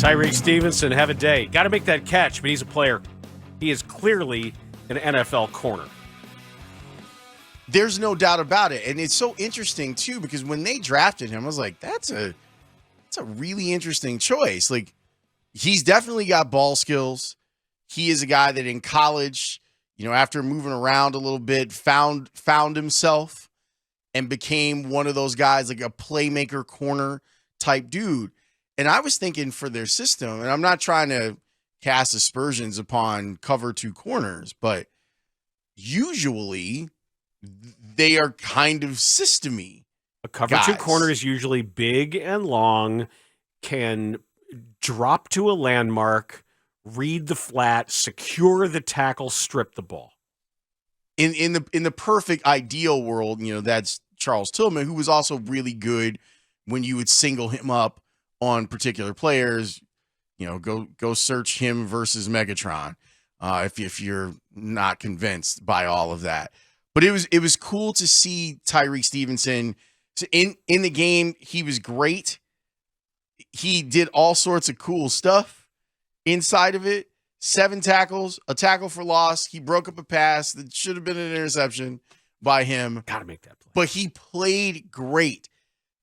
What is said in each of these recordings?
Tyreek Stevenson, have a day. Got to make that catch, but he's a player. He is clearly an NFL corner. There's no doubt about it. And it's so interesting, too, because when they drafted him, I was like, that's a really interesting choice. Like, he's definitely got ball skills. He is a guy that in college, after moving around a little bit, found himself and became one of those guys, like a playmaker corner type dude. And I was thinking for their system, and I'm not trying to cast aspersions upon cover two corners, but usually they are kind of system-y. A cover two corner is usually big and long, can drop to a landmark, read the flat, secure the tackle, strip the ball. In the perfect ideal world, that's Charles Tillman, who was also really good when you would single him up on particular players. Go search him versus Megatron if you're not convinced by all of that. But it was cool to see Tyreek Stevenson in the game. He was great. He did all sorts of cool stuff inside of it. 7 tackles, a tackle for loss. He broke up a pass that should have been an interception by him. Got to make that play. But he played great.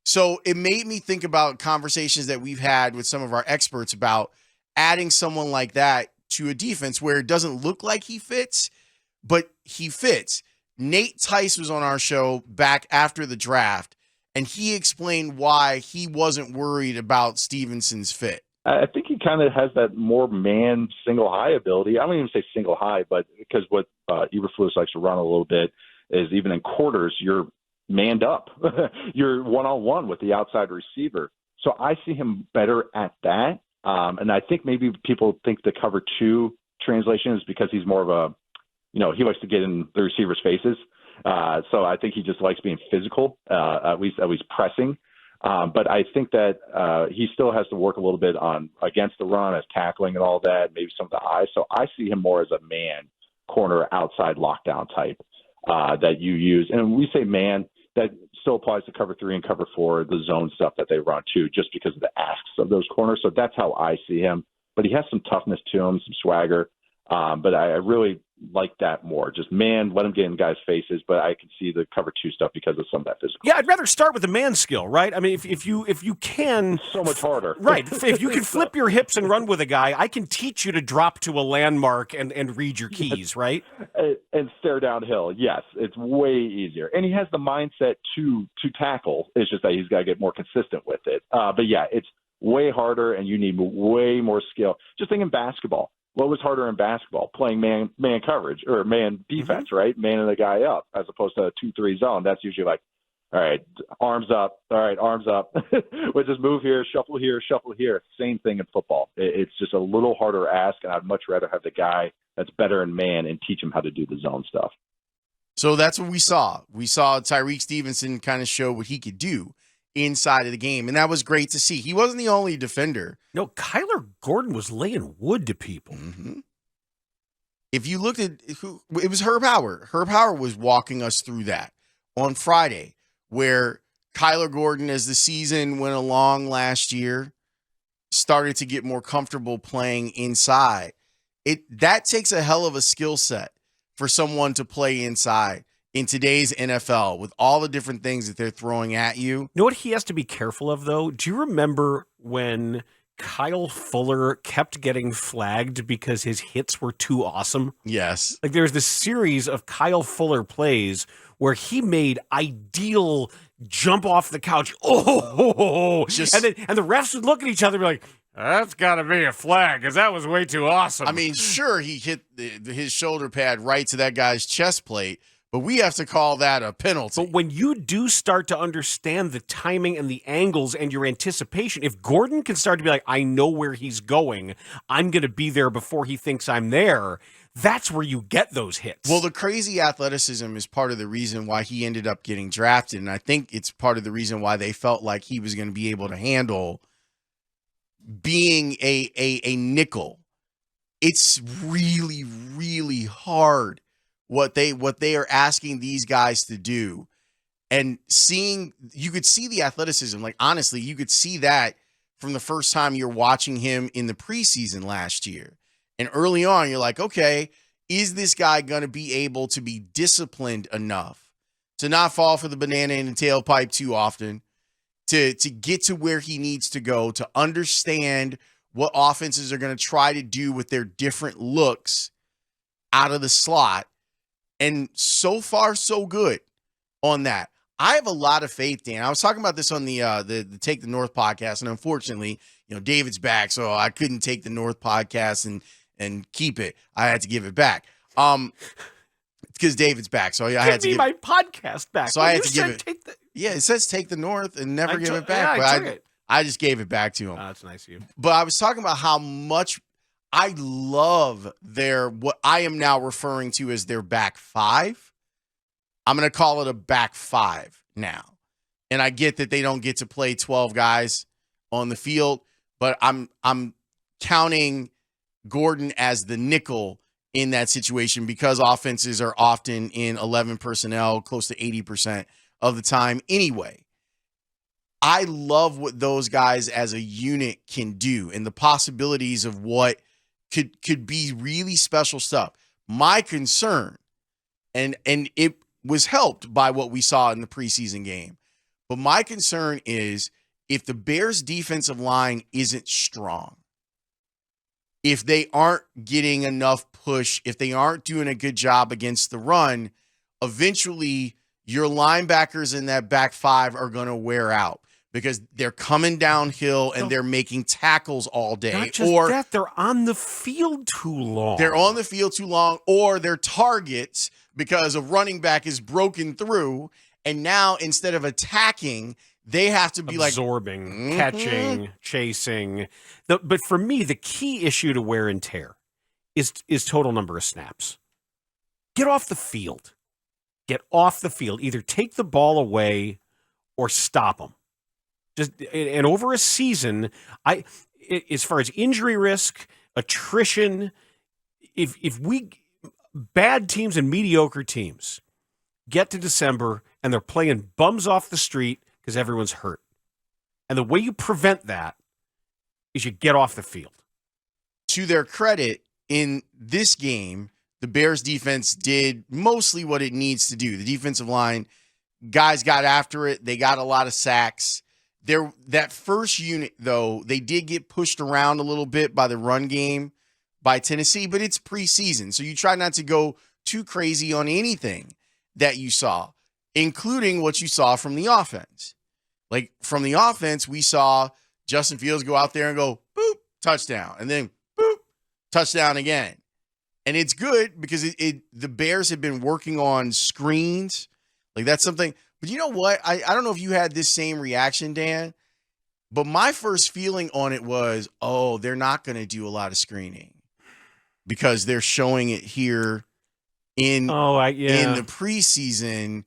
So it made me think about conversations that we've had with some of our experts about adding someone like that to a defense where it doesn't look like he fits, but he fits. Nate Tice was on our show back after the draft, and he explained why he wasn't worried about Stevenson's fit. I think he kind of has that more man single high ability. I don't even say single high, but because what Eberflus likes to run a little bit is even in quarters, you're manned up. You're one-on-one with the outside receiver. So I see him better at that. And I think maybe people think the cover two translation is because he's more of a, he likes to get in the receivers' faces. So I think he just likes being physical, at least pressing. But I think that he still has to work a little bit on against the run, as tackling and all that, maybe some of the eyes. So I see him more as a man corner outside lockdown type that you use. And when we say man, that still applies to cover 3 and cover 4, the zone stuff that they run too, just because of the asks of those corners. So that's how I see him. But he has some toughness to him, some swagger. But I really like that more. Just man, let him get in guys' faces, but I can see the cover 2 stuff because of some of that physical. Yeah, I'd rather start with the man skill, right? I mean, if you can, it's so much harder, right? If you can flip your hips and run with a guy, I can teach you to drop to a landmark and read your keys, right? And stare downhill. Yes, it's way easier, and he has the mindset to tackle. It's just that he's got to get more consistent with it. But yeah, it's way harder, and you need way more skill. Just think in basketball. What was harder in basketball? Playing man coverage or man defense, right? Manning the guy up as opposed to a 2-3 zone. That's usually like, all right, arms up. All right, arms up. We'll just move here, shuffle here, shuffle here. Same thing in football. It's just a little harder ask, and I'd much rather have the guy that's better in man and teach him how to do the zone stuff. So that's what we saw. We saw Tyreek Stevenson kind of show what he could do inside of the game, and that was great to see. He wasn't the only defender. No, Kyler Gordon was laying wood to people. Mm-hmm. If you looked at it was Herb Howard. Herb Howard was walking us through that on Friday, where Kyler Gordon, as the season went along last year, started to get more comfortable playing inside. That takes a hell of a skill set for someone to play inside in today's NFL with all the different things that they're throwing at you. You know what he has to be careful of, though? Do you remember when Kyle Fuller kept getting flagged because his hits were too awesome? Yes. Like there's this series of Kyle Fuller plays where he made ideal jump off the couch. And the refs would look at each other and be like, that's got to be a flag because that was way too awesome. I mean, sure, he hit his shoulder pad right to that guy's chest plate, but we have to call that a penalty. But when you do start to understand the timing and the angles and your anticipation, if Gordon can start to be like, I know where he's going, I'm going to be there before he thinks I'm there, that's where you get those hits. Well, the crazy athleticism is part of the reason why he ended up getting drafted, and I think it's part of the reason why they felt like he was going to be able to handle being a nickel. It's really, really hard what they are asking these guys to do. And you could see the athleticism. Like, honestly, you could see that from the first time you're watching him in the preseason last year. And early on, you're like, okay, is this guy going to be able to be disciplined enough to not fall for the banana in the tailpipe too often, to get to where he needs to go, to understand what offenses are going to try to do with their different looks out of the slot. And so far, so good on that. I have a lot of faith, Dan. I was talking about this on the Take the North podcast, and unfortunately, David's back, so I couldn't take the North podcast and keep it. I had to give it back. Because David's back, so I had to give my podcast back. So I had to give it. Yeah, it says take the North and never give it back. Yeah, I just gave it back to him. Oh, that's nice of you. But I was talking about how much I love what I am now referring to as their back five. I'm going to call it a back five now. And I get that they don't get to play 12 guys on the field, but I'm counting Gordon as the nickel in that situation because offenses are often in 11 personnel close to 80% of the time anyway. I love what those guys as a unit can do and the possibilities of what could be really special stuff. My concern, and it was helped by what we saw in the preseason game, but my concern is if the Bears' defensive line isn't strong, if they aren't getting enough push, if they aren't doing a good job against the run, eventually your linebackers in that back five are going to wear out because they're coming downhill and they're making tackles all day. Not just that, they're on the field too long. They're on the field too long, or they're targets because a running back is broken through, and now instead of attacking, they have to be absorbing, catching, chasing. But for me, the key issue to wear and tear is total number of snaps. Get off the field. Get off the field. Either take the ball away or stop them. And over a season, as far as injury risk, attrition, if bad teams and mediocre teams get to December and they're playing bums off the street because everyone's hurt. And the way you prevent that is you get off the field. To their credit, in this game, the Bears defense did mostly what it needs to do. The defensive line, guys got after it. They got a lot of sacks. That first unit, though, they did get pushed around a little bit by the run game by Tennessee, but it's preseason. So you try not to go too crazy on anything that you saw, including what you saw from the offense. Like from the offense, we saw Justin Fields go out there and go, boop, touchdown. And then, boop, touchdown again. And it's good because the Bears have been working on screens. Like that's something. But you know what? I don't know if you had this same reaction, Dan, but my first feeling on it was, oh, they're not going to do a lot of screening because they're showing it here in the preseason.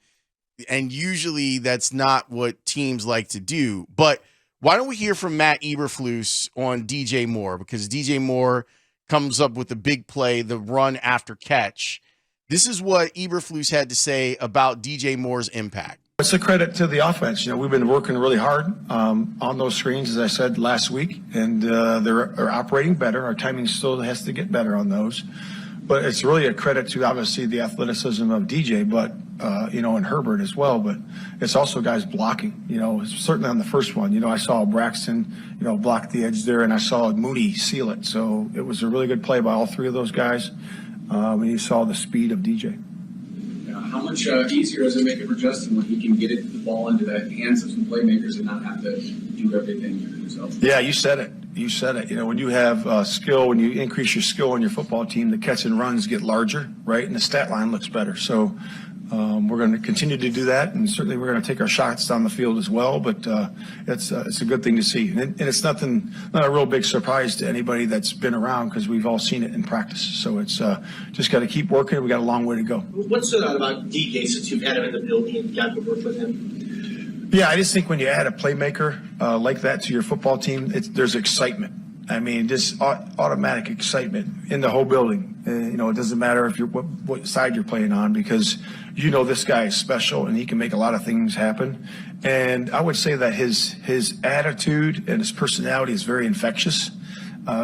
And usually that's not what teams like to do. But why don't we hear from Matt Eberflus on DJ Moore? Because DJ Moore comes up with the big play, the run after catch. This is what Eberflus had to say about DJ Moore's impact. It's a credit to the offense. We've been working really hard on those screens, as I said last week, and they're operating better. Our timing still has to get better on those. But it's really a credit to, obviously, the athleticism of DJ, but, and Herbert as well. But it's also guys blocking, certainly on the first one. I saw Braxton, block the edge there, and I saw Moody seal it. So it was a really good play by all three of those guys. And you saw the speed of DJ. How much easier does it make it for Justin when he can get the ball into the hands of some playmakers and not have to do everything himself? Yeah, you said it. When you have skill, when you increase your skill on your football team, the catch and runs get larger, right? And the stat line looks better. So we're going to continue to do that, and certainly we're going to take our shots down the field as well. But it's a good thing to see, and it's not a real big surprise to anybody that's been around because we've all seen it in practice. So it's just got to keep working. We got a long way to go. What stood out about DJ since you've had him in the building and got to work with him? Yeah, I just think when you add a playmaker like that to your football team, there's excitement. I mean, just automatic excitement in the whole building. It doesn't matter if you're what side you're playing on, because this guy is special and he can make a lot of things happen. And I would say that his attitude and his personality is very infectious.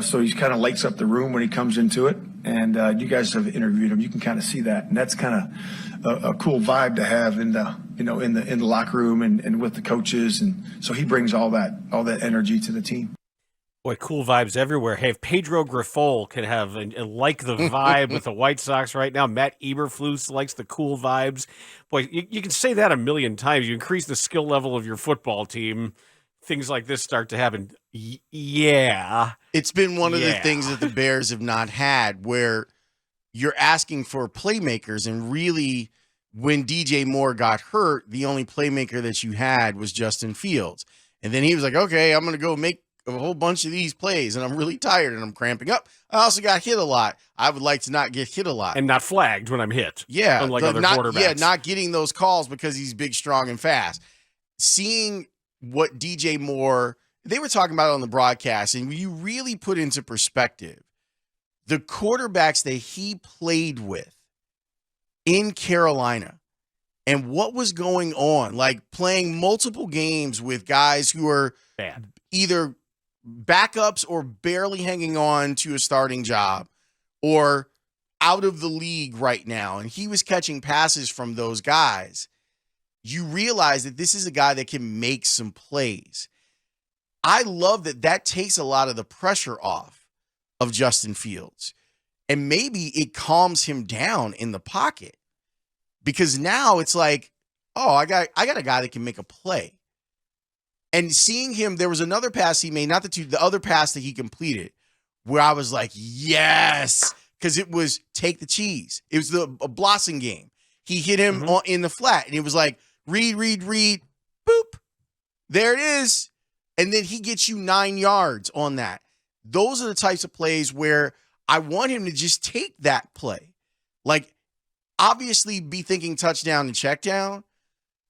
So he kind of lights up the room when he comes into it. And you guys have interviewed him. You can kind of see that, and that's kind of a cool vibe to have in the in the locker room and with the coaches. And so he brings all that energy to the team. Boy, cool vibes everywhere. Hey, if Pedro Grifol can have like the vibe with the White Sox right now, Matt Eberflus likes the cool vibes. Boy, you can say that a million times. You increase the skill level of your football team, things like this start to happen. Yeah. It's been one of the things that the Bears have not had, where you're asking for playmakers, and really when DJ Moore got hurt, the only playmaker that you had was Justin Fields. And then he was like, okay, I'm going to go make a whole bunch of these plays, and I'm really tired and I'm cramping up. I also got hit a lot. I would like to not get hit a lot. And not flagged when I'm hit. Yeah. Unlike other quarterbacks. Yeah, not getting those calls because he's big, strong, and fast. Seeing what DJ Moore, they were talking about it on the broadcast, and you really put into perspective the quarterbacks that he played with in Carolina and what was going on, like playing multiple games with guys who are bad, either backups or barely hanging on to a starting job or out of the league right now. And he was catching passes from those guys. You realize that this is a guy that can make some plays. I love that takes a lot of the pressure off of Justin Fields. And maybe it calms him down in the pocket, because now it's like, oh, I got a guy that can make a play. And seeing him, there was another pass he made, the other pass that he completed, where I was like, yes, because it was take the cheese. It was a Blossom game. He hit him in the flat, and it was like, read, boop. There it is. And then he gets you 9 yards on that. Those are the types of plays where I want him to just take that play. Like, obviously be thinking touchdown and check down.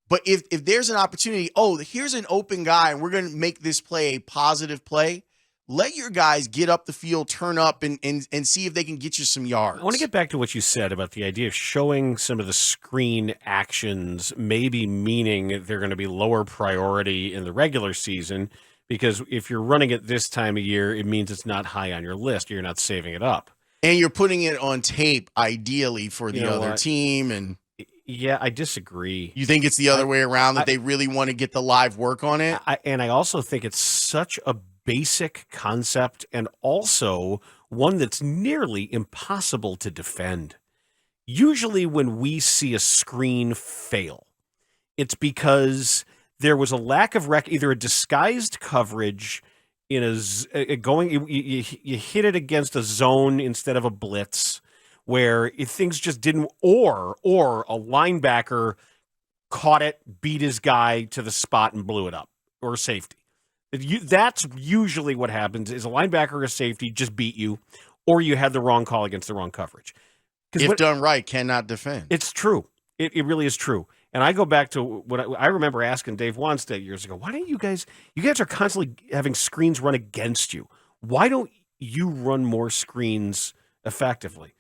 But if there's an opportunity, here's an open guy and we're going to make this play a positive play, let your guys get up the field, turn up, and see if they can get you some yards. I want to get back to what you said about the idea of showing some of the screen actions, maybe meaning they're going to be lower priority in the regular season, because if you're running it this time of year, it means it's not high on your list. You're not saving it up. And you're putting it on tape, ideally, for the other team. And yeah, I disagree. You think it's the other way around, that they really want to get the live work on it? And I also think it's such a basic concept, and also one that's nearly impossible to defend. Usually when we see a screen fail, it's because there was a lack of either a disguised coverage in you hit it against a zone instead of a blitz, where things just didn't, or a linebacker caught it, beat his guy to the spot and blew it up, or safety. That's usually what happens, is a linebacker or a safety just beat you, or you had the wrong call against the wrong coverage. If done right, cannot defend. It's true. It really is true. And I go back to what I remember asking Dave Wanstead years ago, why don't you guys are constantly having screens run against you. Why don't you run more screens effectively?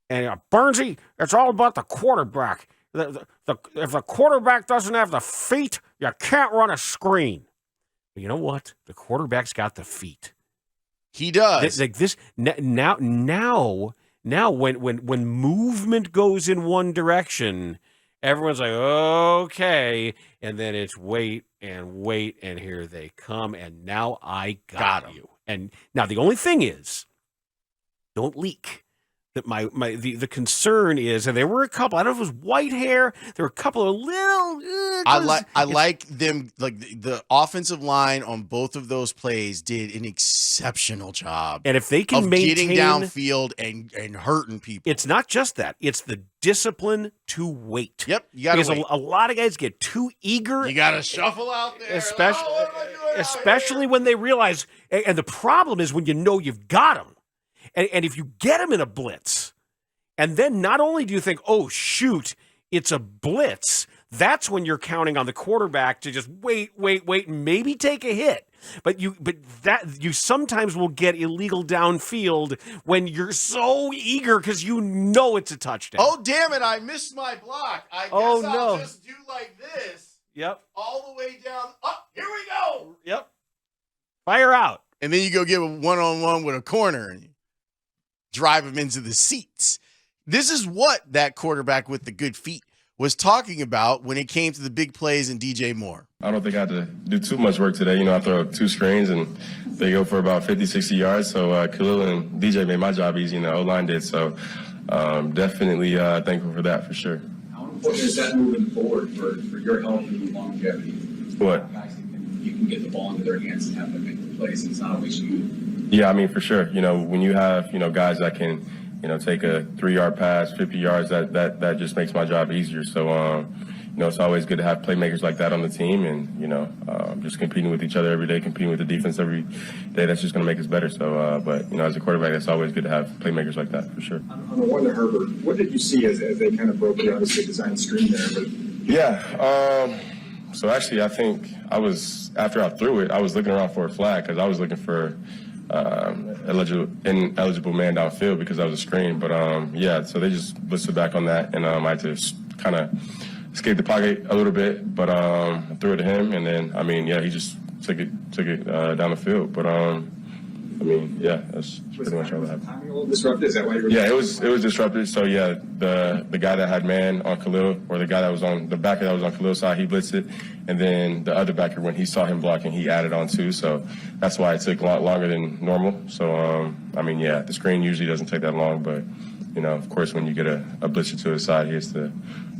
And Bernsey, it's all about the quarterback. If the quarterback doesn't have the feet, you can't run a screen. But you know what? The quarterback's got the feet. He does. Now when movement goes in one direction, everyone's like, okay, and then it's wait, and here they come, and now I got you. And now the only thing is, don't leak. That the concern is, and there were a couple, I don't know if it was Whitehair, there were a couple of little I like them, like the offensive line on both of those plays did an exceptional job. And if they can maintain getting downfield and hurting people. It's not just that, it's the discipline to wait. Yep, you got to wait. A lot of guys get too eager. You got to shuffle out there. Especially when they realize, and the problem is when you know you've got them. And if you get him in a blitz, and then not only do you think, oh, shoot, it's a blitz, that's when you're counting on the quarterback to just wait, and maybe take a hit. But you sometimes will get illegal downfield when you're so eager because you know it's a touchdown. Oh, damn it. I missed my block. I guess I'll just do like this. Yep. All the way down. Up. Here we go. Yep. Fire out. And then you go get a one-on-one with a corner and you drive him into the seats. This is what that quarterback with the good feet was talking about when it came to the big plays and DJ Moore. I don't think I had to do too much work today. I throw 2 screens and they go for about 50, 60 yards. So Khalil and DJ made my job easy and the O-line did. So definitely thankful for that for sure. How important is that moving forward for your health and longevity? What? Guys you can get the ball into their hands and have them make the plays. It's not always you. Yeah, I mean, for sure. When you have, guys that can, take a 3-yard pass, 50 yards, that just makes my job easier. So, it's always good to have playmakers like that on the team and, just competing with each other every day, competing with the defense every day. That's just going to make us better. So, but, as a quarterback, it's always good to have playmakers like that for sure. On the one to Herbert, what did you see as they kind of broke the obviously designed screen there? But yeah. So actually, I think after I threw it, I was looking around for a flag because I was looking for ineligible man downfield because that was a screen. But so they just blitzed back on that, and I had to kind of escape the pocket a little bit. But I threw it to him, and then he just took it down the field. But that's pretty much all that happened. Timing a little disrupted. Is that why you were? Yeah, it was disrupted. So the guy that had man on Khalil, or the guy that was on the backer that was on Khalil's side, he blitzed it, and then the other backer, when he saw him blocking, he added on too. So that's why it took a lot longer than normal. So the screen usually doesn't take that long, but of course, when you get a blitzer to his side, he has to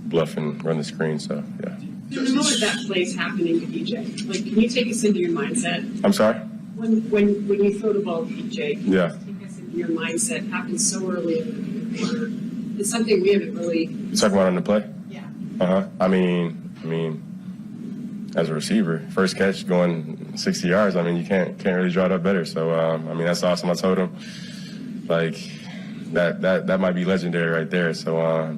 bluff and run the screen. So yeah. Do you know what that play's happening to DJ? Like, can you take us into your mindset? I'm sorry. When you throw the ball to DJ, can you Yeah. just take us into your mindset? It happens so early in the quarter. It's something we haven't really. You talking about on the play? Yeah. I mean, as a receiver, first catch going 60 yards. You can't really draw it up better. So that's awesome. I told him that might be legendary right there. So I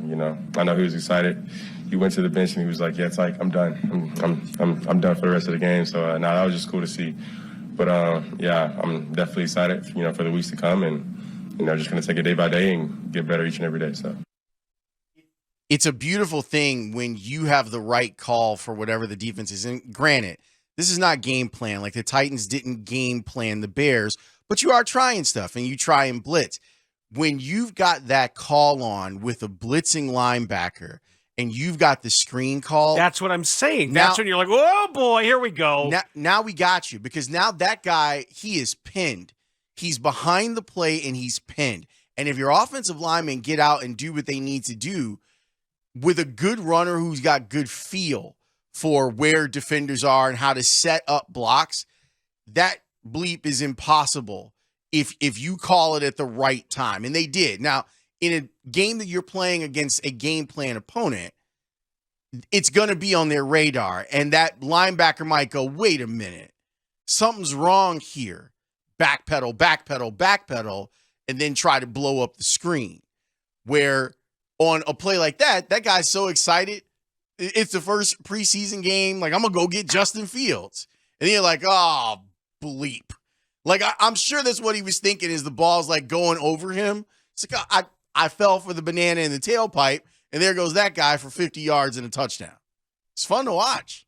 know he was excited. He went to the bench and he was like, "Yeah, it's like I'm done. I'm done for the rest of the game." So that was just cool to see. But I'm definitely excited, for the weeks to come, and just going to take it day by day and get better each and every day. So It's a beautiful thing when you have the right call for whatever the defense is. And granted, this is not game plan. Like the Titans didn't game plan the Bears, but you are trying stuff and you try and blitz. When you've got that call on with a blitzing linebacker and you've got the screen call. That's what I'm saying. That's when you're like, oh, boy, here we go. Now we got you, because now that guy, he is pinned. He's behind the play and he's pinned. And if your offensive linemen get out and do what they need to do with a good runner who's got good feel for where defenders are and how to set up blocks, that bleep is impossible if you call it at the right time. And they did. Now, in a game that you're playing against a game plan opponent, it's going to be on their radar. And that linebacker might go, wait a minute, something's wrong here. Backpedal, backpedal, backpedal, and then try to blow up the screen. Where on a play like that, that guy's so excited. It's the first preseason game. Like, I'm going to go get Justin Fields. And then you're like, oh, bleep. Like, I'm sure that's what he was thinking as the ball's like going over him. It's like, I fell for the banana in the tailpipe, and there goes that guy for 50 yards and a touchdown. It's fun to watch.